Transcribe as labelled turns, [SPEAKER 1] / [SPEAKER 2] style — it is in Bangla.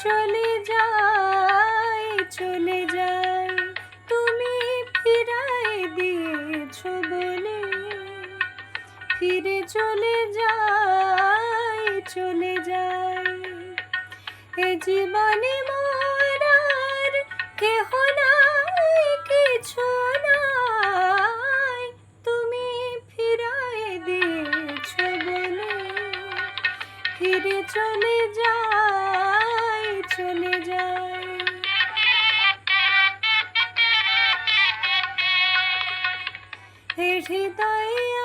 [SPEAKER 1] চলে যাই চলে যাই, তুমি ফিরায় দিয়েছো বলে। ফিরে চলে যাই চলে যাই, এ জীবনে মোর আর কেহ নাই কিছু নাই, তুমি ফিরায় দিয়েছো বলে। ফিরে চলে যাই চলে যাই। এ হৃদয়ে